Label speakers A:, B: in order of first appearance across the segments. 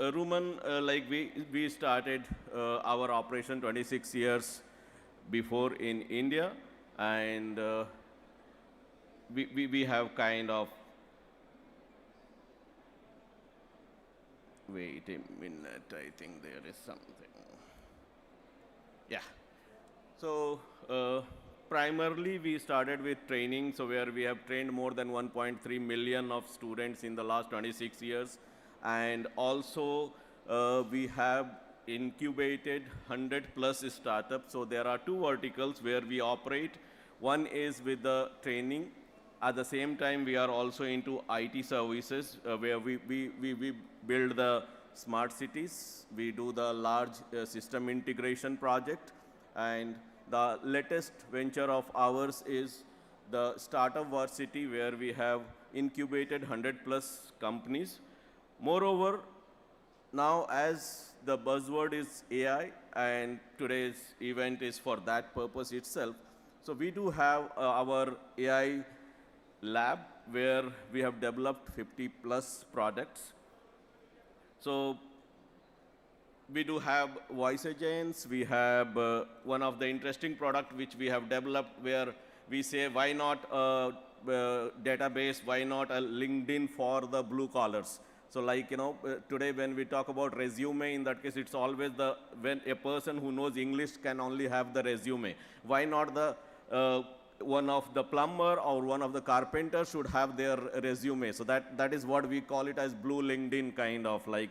A: Rooman, like we started our operation 26 years before in India, and we have kind of, wait a minute, I think there is something. Yeah. So primarily we started with training, so where we have trained more than 1.3 million of students in the last 26 years. And also we have incubated 100 plus startups. So there are two verticals where we operate. One is with the training. At the same time, we are also into IT services where we build the smart cities. We do the large system integration project. And the latest venture of ours is the Startup Varsity, where we have incubated 100 plus companies. Moreover, now as the buzzword is AI, and today's event is for that purpose itself, so we do have our AI lab where we have developed 50 plus products. So we do have voice agents. We have one of the interesting product which we have developed where we say, why not a database, why not a LinkedIn for the blue collars? So like, today when we talk about resume, in that case, it's always when a person who knows English can only have the resume. Why not one of the plumber or one of the carpenter should have their resume? So that is what we call it as blue LinkedIn kind of like,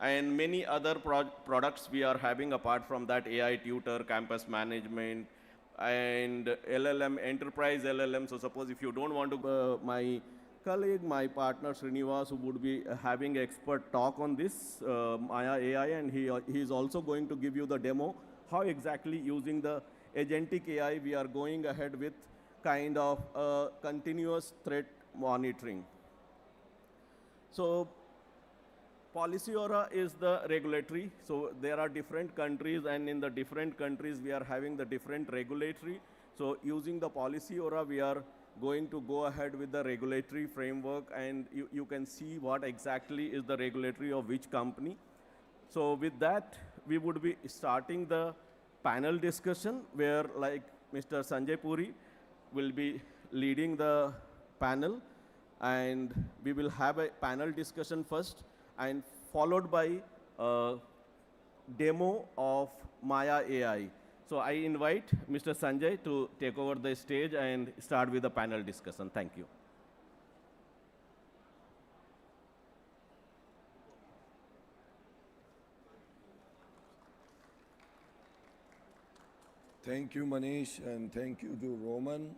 A: and many other products we are having apart from that: AI tutor, campus management, and LLM, enterprise LLM. So suppose if you don't want to, my colleague, my partner Srinivas, who would be having expert talk on this, Maya AI, and he is also going to give you the demo, how exactly using the agentic AI we are going ahead with kind of continuous threat monitoring. So Policy Aura is the regulatory. So there are different countries, and in the different countries we are having the different regulatory. So using the Policy Aura, we are going to go ahead with the regulatory framework, and you can see what exactly is the regulatory of which company. So with that, we would be starting the panel discussion where like Mr. Sanjay Puri will be leading the panel, and we will have a panel discussion first, and followed by a demo of Maya AI. So I invite Mr. Sanjay to take over the stage and start with the panel discussion. Thank you.
B: Thank you, Manish, and thank you to Roman.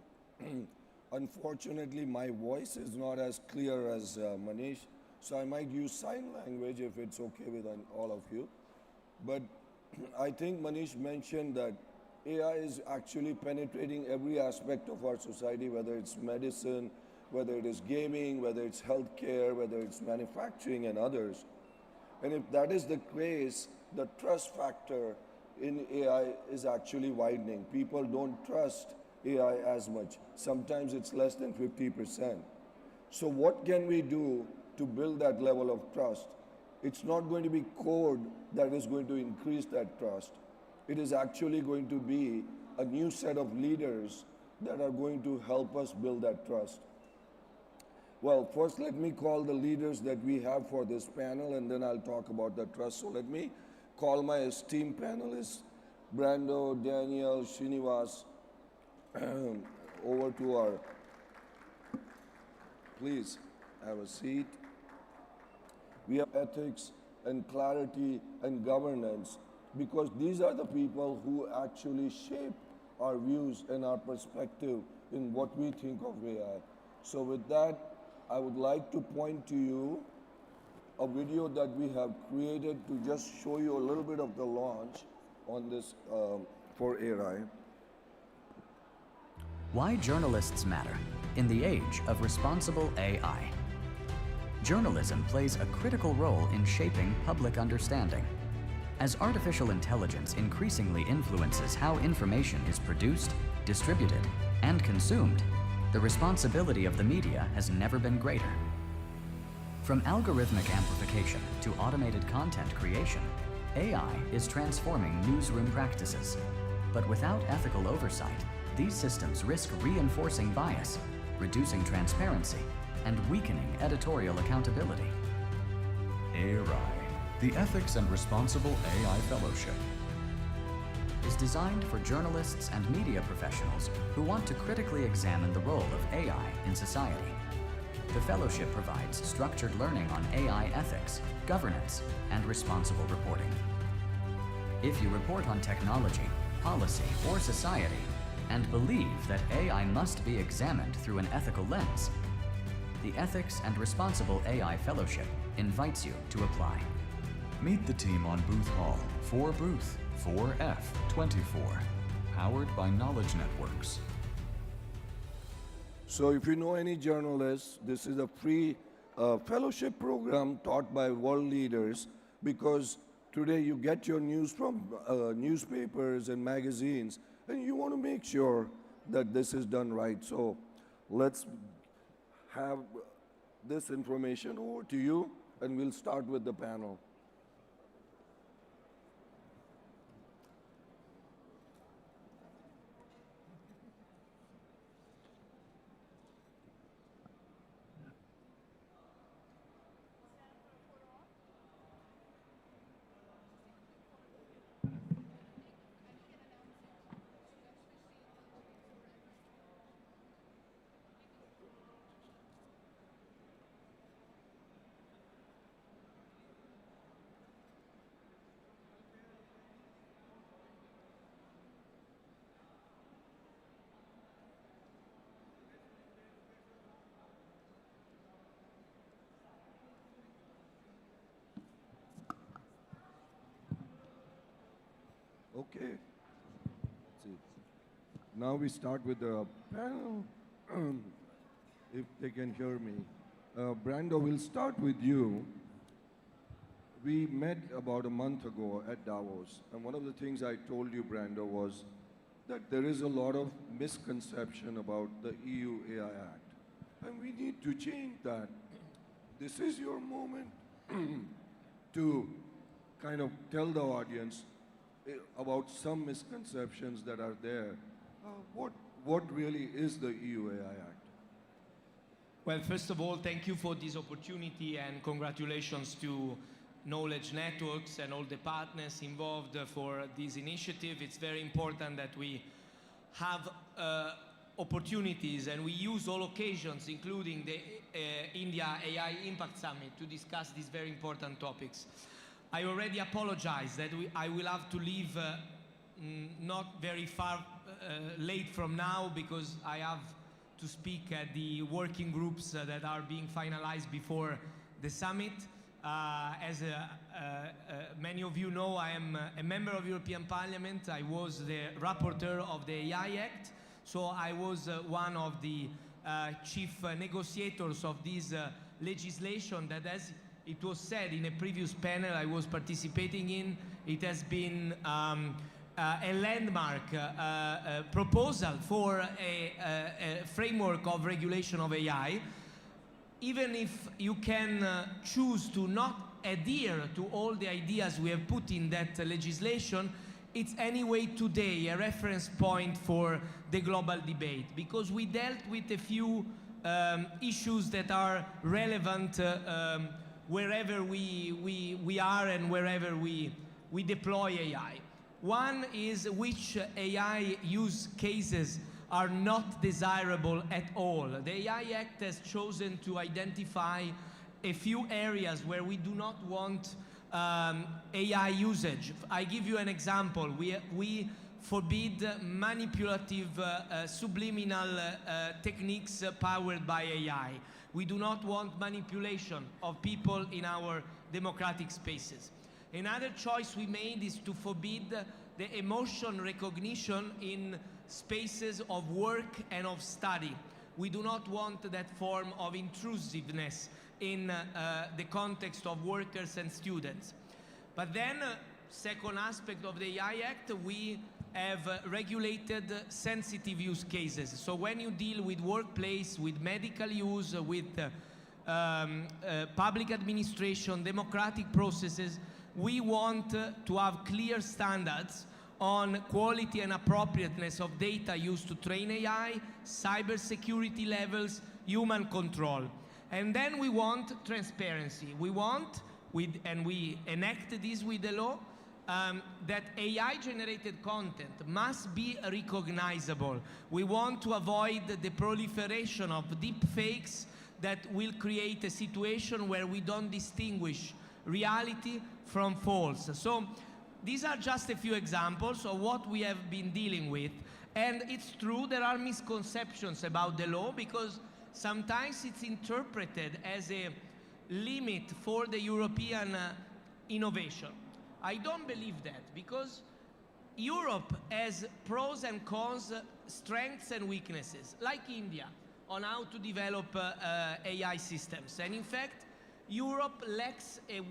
B: Unfortunately, my voice is not as clear as Manish, so I might use sign language if it's okay with all of you. But I think Manish mentioned that AI is actually penetrating every aspect of our society, whether it's medicine, whether it is gaming, whether it's healthcare, whether it's manufacturing and others. And if that is the case, the trust factor in AI is actually widening. People don't trust AI as much. Sometimes it's less than 50%. So what can we do to build that level of trust? It's not going to be code that is going to increase that trust. It is actually going to be a new set of leaders that are going to help us build that trust. Well, first let me call the leaders that we have for this panel, and then I'll talk about the trust. So let me call my esteemed panelists, Brando, Daniel, Srinivas, over to our, please have a seat. We have ethics and clarity and governance, because these are the people who actually shape our views and our perspective in what we think of AI. So with that, I would like to point to you a video that we have created to just show you a little bit of the launch on this for AI.
C: Why journalists matter in the age of responsible AI. Journalism plays a critical role in shaping public understanding. As artificial intelligence increasingly influences how information is produced, distributed, and consumed, the responsibility of the media has never been greater. From algorithmic amplification to automated content creation, AI is transforming newsroom practices. But without ethical oversight, these systems risk reinforcing bias, reducing transparency, and weakening editorial accountability.
D: AI, the Ethics and Responsible AI Fellowship,
C: is designed for journalists and media professionals who want to critically examine the role of AI in society. The fellowship provides structured learning on AI ethics, governance, and responsible reporting. If you report on technology, policy, or society, and believe that AI must be examined through an ethical lens, the Ethics and Responsible AI Fellowship invites you to apply.
D: Meet the team on Booth Hall, 4 Booth, 4F24, powered by Knowledge Networks.
B: So if you know any journalists, this is a free fellowship program taught by world leaders, because today you get your news from newspapers and magazines, and you want to make sure that this is done right. So let's have this information over to you, and we'll start with the panel. Okay. Let's see. Now we start with the panel. If they can hear me. Brando, we'll start with you. We met about a month ago at Davos, and one of the things I told you, Brando, was that there is a lot of misconception about the EU AI Act, and we need to change that. This is your moment to kind of tell the audience about some misconceptions that are there. What really is the EU AI Act?
E: Well, first of all, thank you for this opportunity and congratulations to Knowledge Networks and all the partners involved for this initiative. It's very important that we have opportunities and we use all occasions, including the India AI Impact Summit, to discuss these very important topics. I already apologize that I will have to leave not very far late from now, because I have to speak at the working groups that are being finalized before the summit. As many of you know, I am a member of European Parliament. I was the rapporteur of the AI Act, so I was one of the chief negotiators of this legislation that, as it was said in a previous panel I was participating in, it has been a landmark proposal for a framework of regulation of AI. Even if you can choose to not adhere to all the ideas we have put in that legislation, it's anyway today a reference point for the global debate, because we dealt with a few issues that are relevant wherever we are and wherever we deploy AI. One is which AI use cases are not desirable at all. The AI Act has chosen to identify a few areas where we do not want AI usage. I give you an example. We forbid manipulative subliminal techniques powered by AI. We do not want manipulation of people in our democratic spaces. Another choice we made is to forbid the emotion recognition in spaces of work and of study. We do not want that form of intrusiveness in the context of workers and students. But then, second aspect of the AI Act, we have regulated sensitive use cases. So when you deal with workplace, with medical use, with public administration, democratic processes, we want to have clear standards on quality and appropriateness of data used to train AI, cybersecurity levels, human control. And then we want transparency. We want, and we enact this with the law, that AI-generated content must be recognizable. We want to avoid the proliferation of deep fakes that will create a situation where we don't distinguish reality from false. So these are just a few examples of what we have been dealing with. And it's true, there are misconceptions about the law because sometimes it's interpreted as a limit for the European innovation. I don't believe that because Europe has pros and cons, strengths and weaknesses, like India, on how to develop AI systems. And in fact, Europe lacks a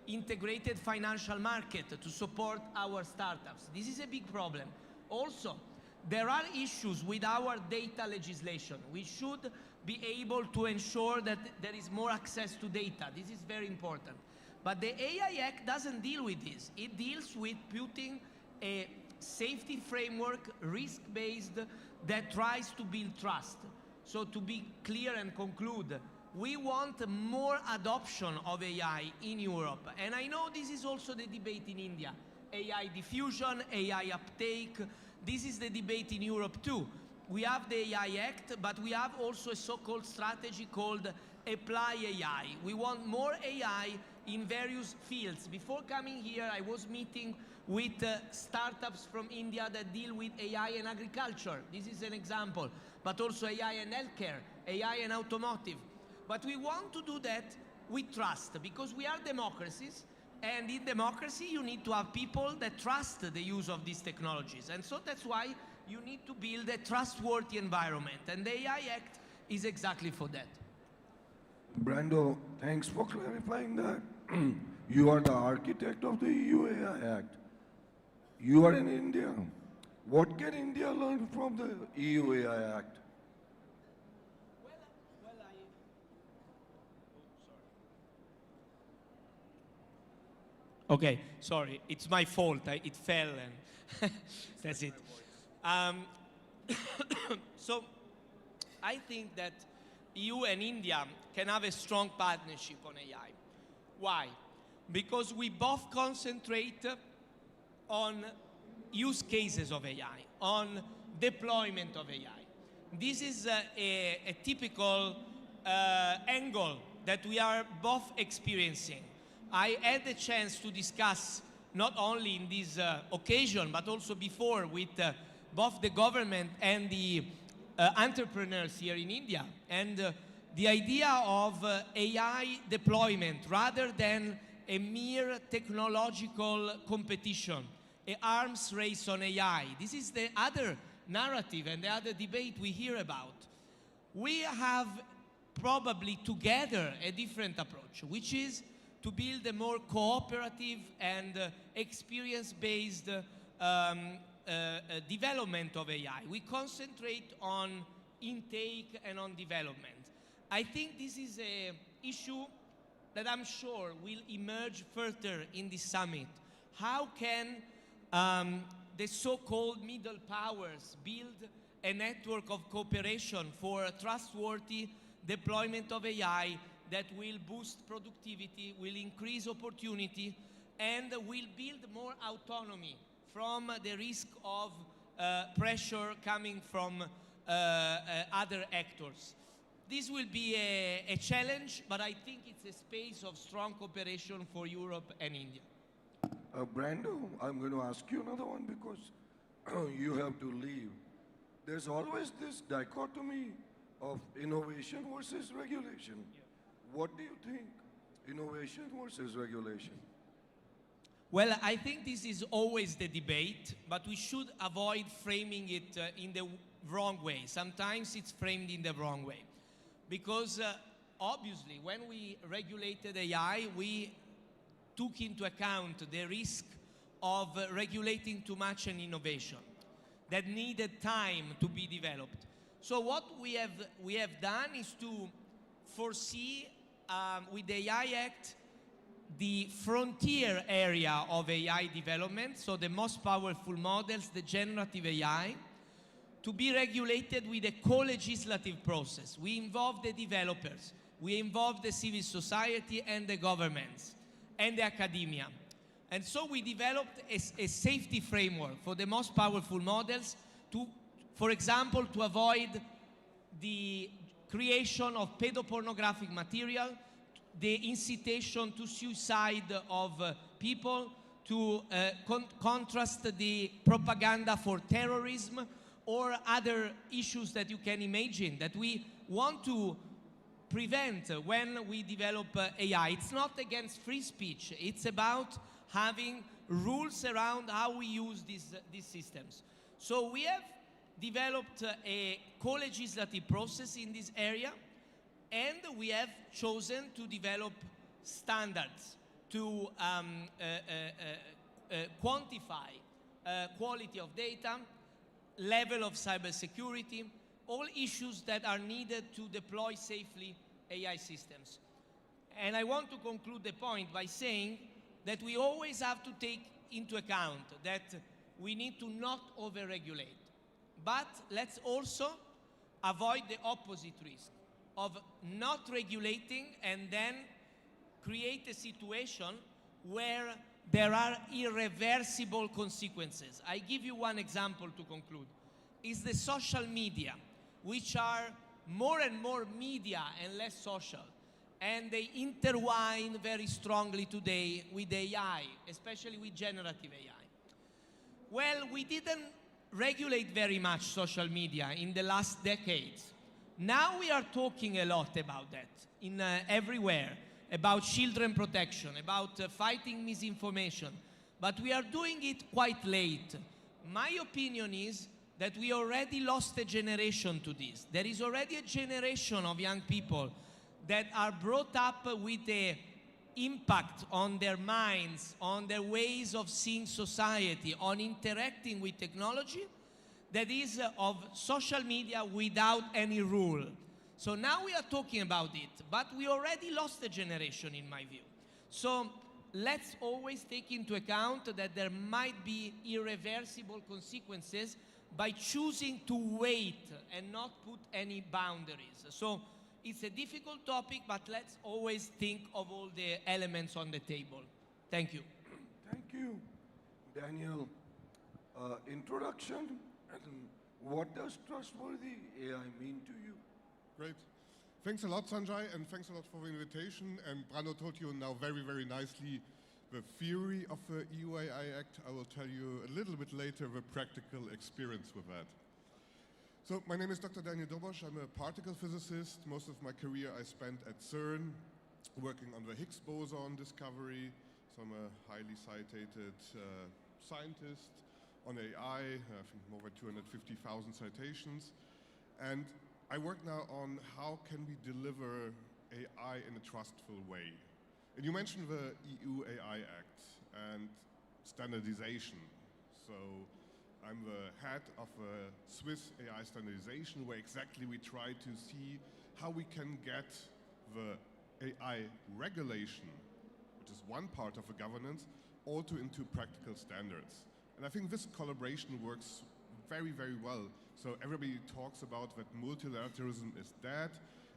E: integrated financial market to support our startups. This is a big problem. Also, there are issues with our data legislation. We should be able to ensure that there is more access to data. This is very important. But the AI Act doesn't deal with this. It deals with putting a safety framework, risk-based, that tries to build trust. So to be clear and conclude, we want more adoption of AI in Europe. And I know this is also the debate in India. AI diffusion, AI uptake. This is the debate in Europe too. We have the AI Act, but we have also a so-called strategy called Apply AI. We want more AI in various fields. Before coming here, I was meeting with startups from India that deal with AI and agriculture. This is an example. But also AI and healthcare, AI and automotive. But we want to do that with trust, because we are democracies, and in democracy you need to have people that trust the use of these technologies. And so that's why you need to build a trustworthy environment, and the AI Act is exactly for that.
B: Brando, thanks for clarifying that. You are the architect of the EU AI Act. You are in India. What can India learn from the EU AI Act?
E: Okay, sorry, it's my fault. It fell and that's it. So I think that EU and India can have a strong partnership on AI. Why? Because we both concentrate on use cases of AI, on deployment of AI. This is a typical angle that we are both experiencing. I had the chance to discuss not only in this occasion, but also before with both the government and the entrepreneurs here in India. And the idea of AI deployment rather than a mere technological competition, an arms race on AI. This is the other narrative and the other debate we hear about. We have probably together a different approach, which is to build a more cooperative and experience-based development of AI. We concentrate on intake and on development. I think this is an issue that I'm sure will emerge further in this summit. How can the so-called middle powers build a network of cooperation for a trustworthy deployment of AI that will boost productivity, will increase opportunity, and will build more autonomy from the risk of pressure coming from other actors. This will be a challenge, but I think it's a space of strong cooperation for Europe and India.
B: Brando, I'm going to ask you another one because you have to leave. There's always this dichotomy of innovation versus regulation. Yeah. What do you think? Innovation versus regulation?
E: Well, I think this is always the debate, but we should avoid framing it in the wrong way. Sometimes it's framed in the wrong way. Because obviously, when we regulated AI, we took into account the risk of regulating too much an innovation that needed time to be developed. So what we have done is to foresee with the AI Act the frontier area of AI development, so the most powerful models, the generative AI, to be regulated with a co-legislative process. We involve the developers, we involve the civil society and the governments and the academia. And so we developed a safety framework for the most powerful models to, for example, to avoid the creation of pedopornographic material, the incitation to suicide of people, to contrast the propaganda for terrorism or other issues that you can imagine that we want to prevent when we develop AI. It's not against free speech, it's about having rules around how we use these systems. So we have developed a co-legislative process in this area, and we have chosen to develop standards to quantify quality of data, level of cybersecurity, all issues that are needed to deploy safely AI systems. And I want to conclude the point by saying that we always have to take into account that we need to not over-regulate. But let's also avoid the opposite risk of not regulating and then create a situation where there are irreversible consequences. I give you one example to conclude. Is the social media, which are more and more media and less social. And they intertwine very strongly today with AI, especially with generative AI. Well, we didn't regulate very much social media in the last decades. Now we are talking a lot about that in everywhere, about children protection, about fighting misinformation, but we are doing it quite late. My opinion is that we already lost a generation to this. There is already a generation of young people that are brought up with the impact on their minds, on their ways of seeing society, on interacting with technology, that is of social media without any rule. So now we are talking about it, but we already lost a generation in my view. So let's always take into account that there might be irreversible consequences by choosing to wait and not put any boundaries. So it's a difficult topic, but let's always think of all the elements on the table. Thank you.
B: Thank you, Daniel. Introduction, and what does trustworthy AI mean to you?
F: Great. Thanks a lot, Sanjay, and thanks a lot for the invitation. And Brando told you now very, very nicely the theory of the EU AI Act. I will tell you a little bit later the practical experience with that. So my name is Dr. Daniel Dobosch. I'm a particle physicist. Most of my career I spent at CERN, working on the Higgs boson discovery. So I'm a highly cited scientist on AI, I think more than 250,000 citations. And I work now on how can we deliver AI in a trustful way. And you mentioned the EU AI Act and standardization. So I'm the head of a Swiss AI standardization where exactly we try to see how we can get the AI regulation, which is one part of the governance, also into practical standards. And I think this collaboration works very, very well. So everybody talks about that multilateralism is dead.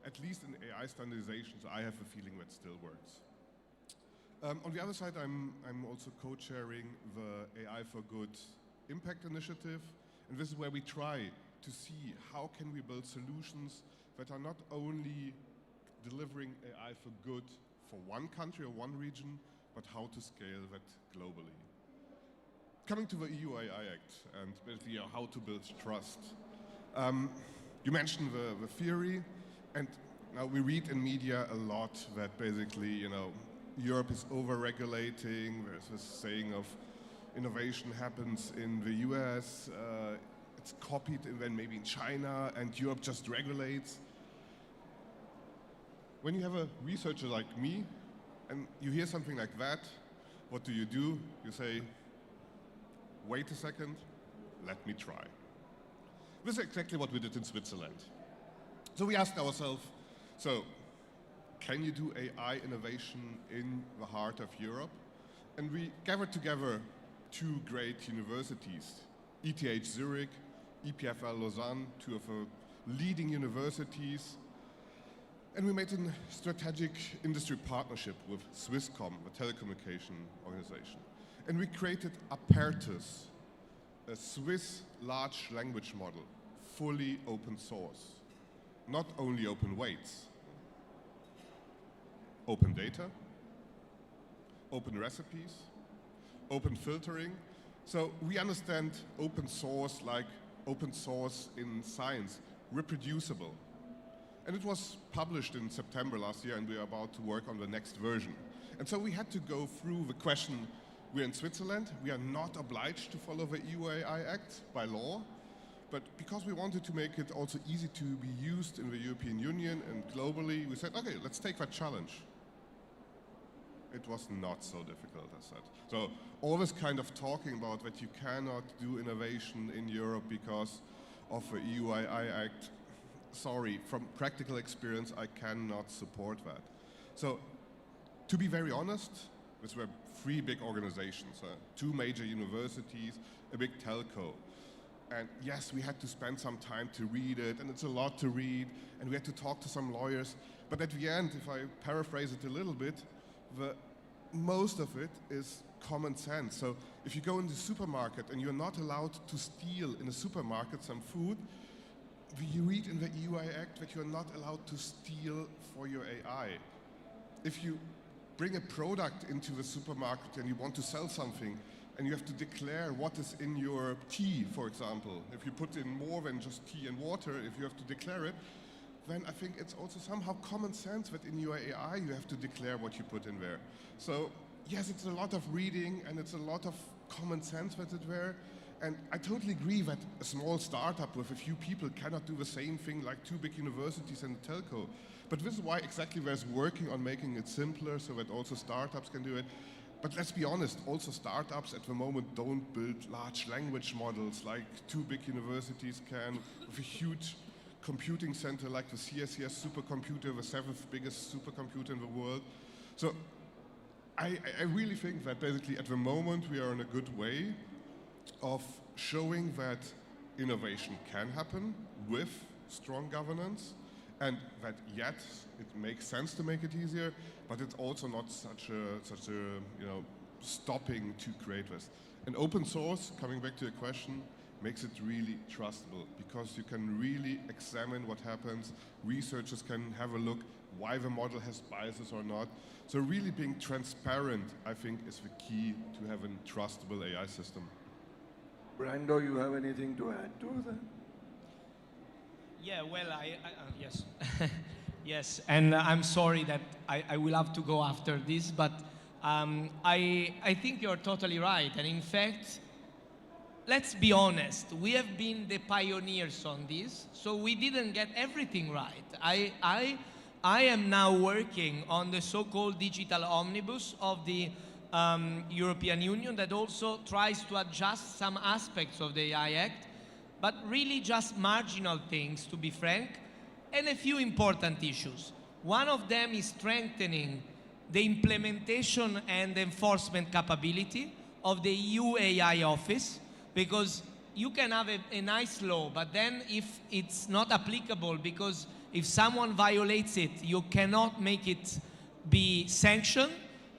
F: At least in AI standardizations, I have a feeling that still works. On the other side, I'm also co-chairing the AI for Good Impact Initiative. And this is where we try to see how can we build solutions that are not only delivering AI for good for one country or one region, but how to scale that globally. Coming to the EU AI Act and basically how to build trust. You mentioned the theory, and now we read in media a lot that basically, Europe is over-regulating. There's this saying of innovation happens in the US, it's copied then maybe in China, and Europe just regulates. When you have a researcher like me, and you hear something like that, what do? You say, wait a second, let me try. This is exactly what we did in Switzerland. So we asked ourselves, so can you do AI innovation in the heart of Europe? And we gathered together two great universities, ETH Zurich, EPFL Lausanne, two of the leading universities. And we made a strategic industry partnership with Swisscom, a telecommunication organization. And we created Apertus, a Swiss large language model, fully open source. Not only open weights, open data, open recipes, open filtering. So we understand open source like open source in science, reproducible. And it was published in September last year, and we are about to work on the next version. And so we had to go through the question, we're in Switzerland, we are not obliged to follow the EU AI Act by law, but because we wanted to make it also easy to be used in the European Union and globally, we said, okay, let's take that challenge. It was not so difficult, as said. So all this kind of talking about that you cannot do innovation in Europe because of the EU AI Act, sorry, from practical experience, I cannot support that. So to be very honest, these were three big organizations, two major universities, a big telco. And yes, we had to spend some time to read it, and it's a lot to read, and we had to talk to some lawyers. But at the end, if I paraphrase it a little bit, most of it is common sense. So if you go in the supermarket and you're not allowed to steal in a supermarket some food, you read in the EU AI Act that you're not allowed to steal for your AI. If you bring a product into the supermarket and you want to sell something, and you have to declare what is in your tea, for example. If you put in more than just tea and water, if you have to declare it, then I think it's also somehow common sense that in your AI you have to declare what you put in there. So yes, it's a lot of reading and it's a lot of common sense that it's there. And I totally agree that a small startup with a few people cannot do the same thing like two big universities and a telco. But this is why exactly there's working on making it simpler so that also startups can do it. But let's be honest, also startups at the moment don't build large language models like two big universities can with a huge computing center like the CSCS supercomputer, the seventh biggest supercomputer in the world. So I really think that basically at the moment we are in a good way of showing that innovation can happen with strong governance, and that yet it makes sense to make it easier, but it's also not such a stopping to create this. And open source, coming back to your question, makes it really trustable because you can really examine what happens. Researchers can have a look why the model has biases or not. So really being transparent, I think, is the key to have a trustable AI system.
B: Brando, you have anything to add to that?
E: Yeah, well, yes. Yes, and I'm sorry that I will have to go after this, but I think you're totally right. And in fact, let's be honest, we have been the pioneers on this, so we didn't get everything right. I am now working on the so-called digital omnibus of the European Union that also tries to adjust some aspects of the AI Act, but really just marginal things, to be frank, and a few important issues. One of them is strengthening the implementation and enforcement capability of the EU AI office, because you can have a nice law, but then if it's not applicable, because if someone violates it, you cannot make it be sanctioned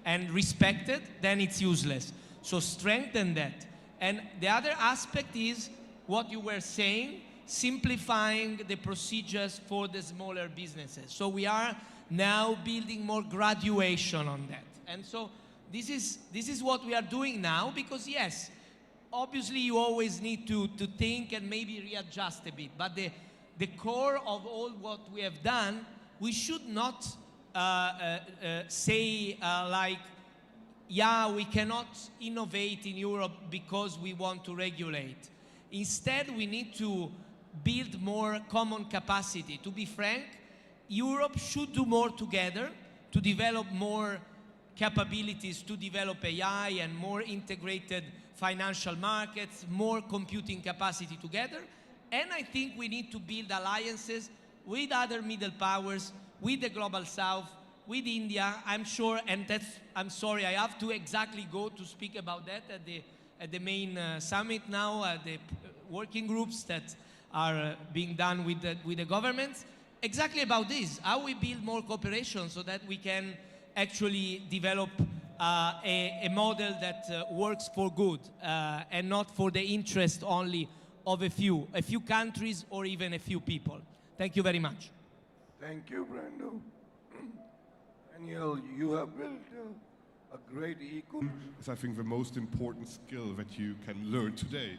E: and respected, then it's useless. So strengthen that. And the other aspect is what you were saying, simplifying the procedures for the smaller businesses. So we are now building more graduation on that. And so this is what we are doing now, because yes, obviously you always need to think and maybe readjust a bit, but the core of all what we have done, we should not say like, yeah, we cannot innovate in Europe because we want to regulate. Instead, we need to build more common capacity. To be frank, Europe should do more together to develop more capabilities to develop AI and more integrated financial markets, more computing capacity together. And I think we need to build alliances with other middle powers, with the Global South, with India, I'm sure, and I'm sorry, I have to exactly go to speak about that at the main summit now, the working groups that are being done with the governments, exactly about this, how we build more cooperation so that we can actually develop a model that works for good and not for the interest only of a few countries or even a few people. Thank you very much.
B: Thank you, Brando. Daniel, you have built a great ecosystem.
F: Is, I think, the most important skill that you can learn today.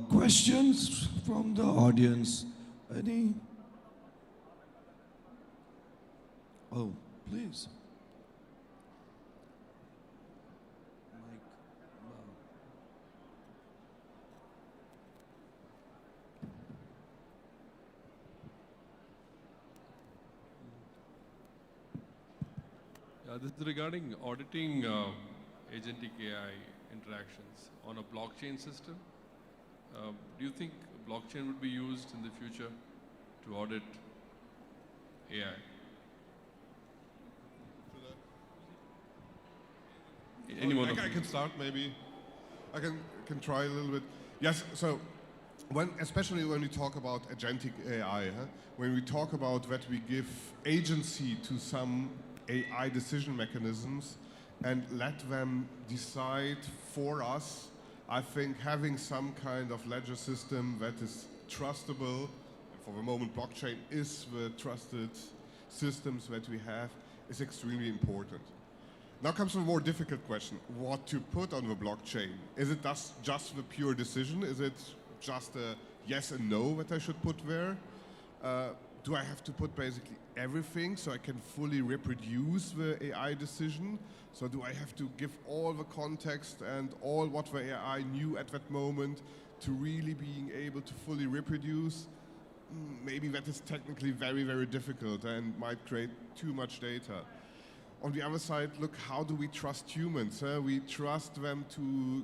B: Questions from the audience? Any? Oh, please.
G: This is regarding auditing agentic AI interactions on a blockchain system. Do you think blockchain would be used in the future to audit AI? Anyone?
F: I can start maybe. I can try a little bit. Yes. So, especially when we talk about agentic AI, when we talk about that we give agency to some AI decision mechanisms and let them decide for us, I think having some kind of ledger system that is trustable, and for the moment blockchain is the trusted systems that we have, is extremely important. Now comes a more difficult question. What to put on the blockchain? Is it just the pure decision? Is it just a yes and no that I should put there? Do I have to put basically everything so I can fully reproduce the AI decision? So do I have to give all the context and all what the AI knew at that moment to really being able to fully reproduce? Maybe that is technically very, very difficult and might create too much data. On the other side, look, how do we trust humans? We trust them to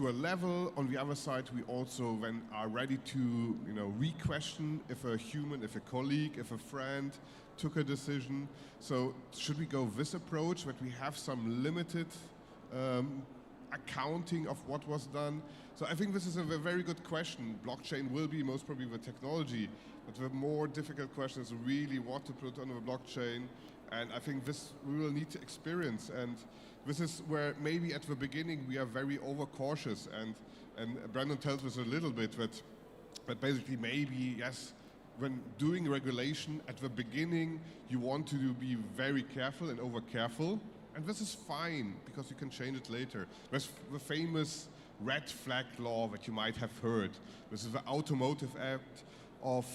F: a level. On the other side, we also then are ready to re-question if a human, if a colleague, if a friend took a decision. So should we go this approach that we have some limited accounting of what was done? So I think this is a very good question. Blockchain will be most probably the technology, but the more difficult question is really what to put on the blockchain. And I think this we will need to experience. And this is where maybe at the beginning we are very overcautious. And Brandon tells us a little bit that basically maybe, yes, when doing regulation at the beginning, you want to be very careful and over careful. And this is fine because you can change it later. There's the famous red flag law that you might have heard. This is the Automotive Act of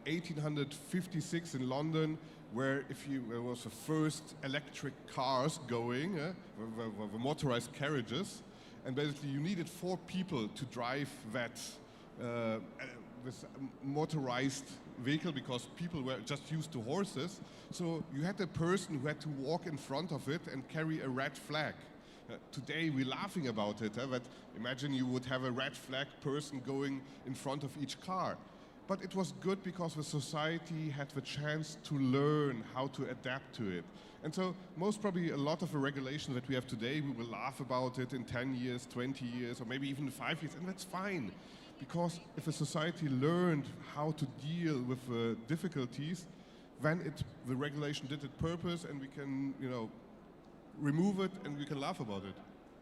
F: 1856 in London, where there was the first electric cars going, the motorized carriages, and basically you needed 4 people to drive that this motorized vehicle because people were just used to horses. So you had a person who had to walk in front of it and carry a red flag. Today we're laughing about it, but imagine you would have a red flag person going in front of each car. But it was good because the society had the chance to learn how to adapt to it. And so most probably a lot of the regulation that we have today, we will laugh about it in 10 years, 20 years, or maybe even 5 years, and that's fine. Because if a society learned how to deal with the difficulties, then the regulation did its purpose and we can, remove it and we can laugh about it.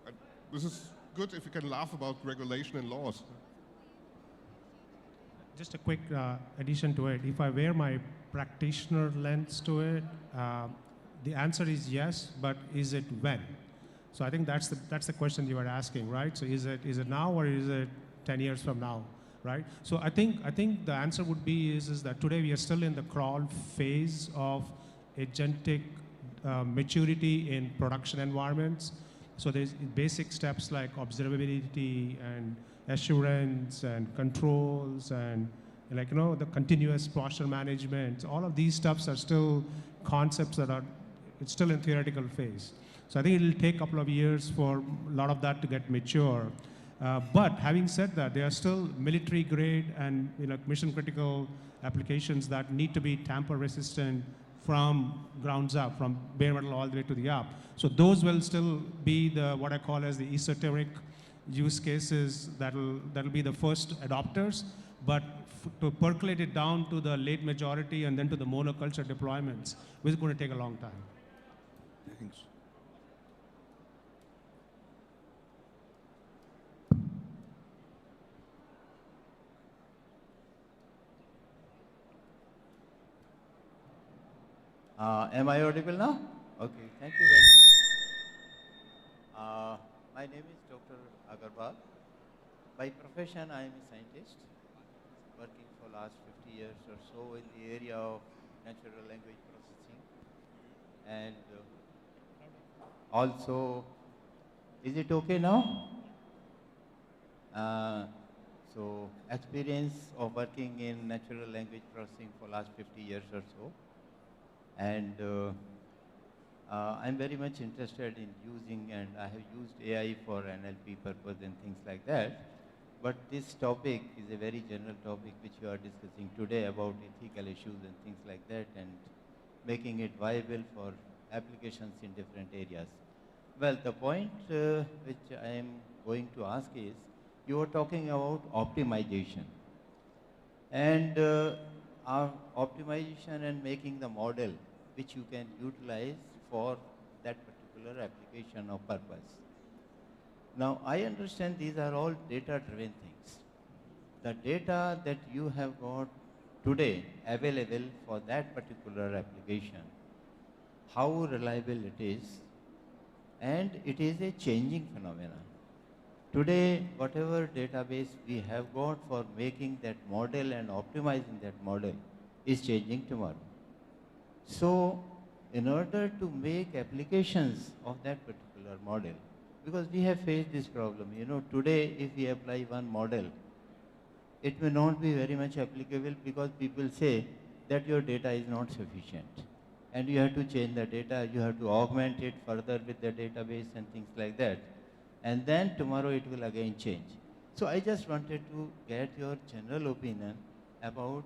F: And this is good if we can laugh about regulation and laws.
H: Just a quick addition to it. If I wear my practitioner lens to it, the answer is yes, but is it when? So I think that's the question you are asking, right? So is it now or is it 10 years from now, right? So I think the answer would be is that today we are still in the crawl phase of agentic maturity in production environments. So there's basic steps like observability and assurance and controls and the continuous posture management. All of these stuffs are still concepts that it's still in theoretical phase. So I think it'll take a couple of years for a lot of that to get mature. But having said that, there are still military grade and mission critical applications that need to be tamper resistant from grounds up, from bare metal all the way to the up. So those will still be the what I call as the esoteric use cases that'll be the first adopters. But to percolate it down to the late majority and then to the monoculture deployments, which is going to take a long time.
B: Thanks.
I: Am I audible now? Okay, thank you very much. My name is Dr. Agarwal. By profession, I am a scientist working for last 50 years or so in the area of natural language processing. And also, is it okay now? So, experience of working in natural language processing for last 50 years or so. And I'm very much interested in using, and I have used AI for NLP purpose and things like that. But this topic is a very general topic which you are discussing today about ethical issues and things like that, and making it viable for applications in different areas. Well, the point which I am going to ask is, you were talking about optimization. And our optimization and making the model which you can utilize for that particular application or purpose. Now, I understand these are all data-driven things. The data that you have got today available for that particular application, how reliable it is, and it is a changing phenomenon. Today, whatever database we have got for making that model and optimizing that model is changing tomorrow. So, in order to make applications of that particular model, because we have faced this problem, today if we apply one model, it may not be very much applicable because people say that your data is not sufficient. And you have to change the data, you have to augment it further with the database and things like that. And then tomorrow it will again change. So I just wanted to get your general opinion about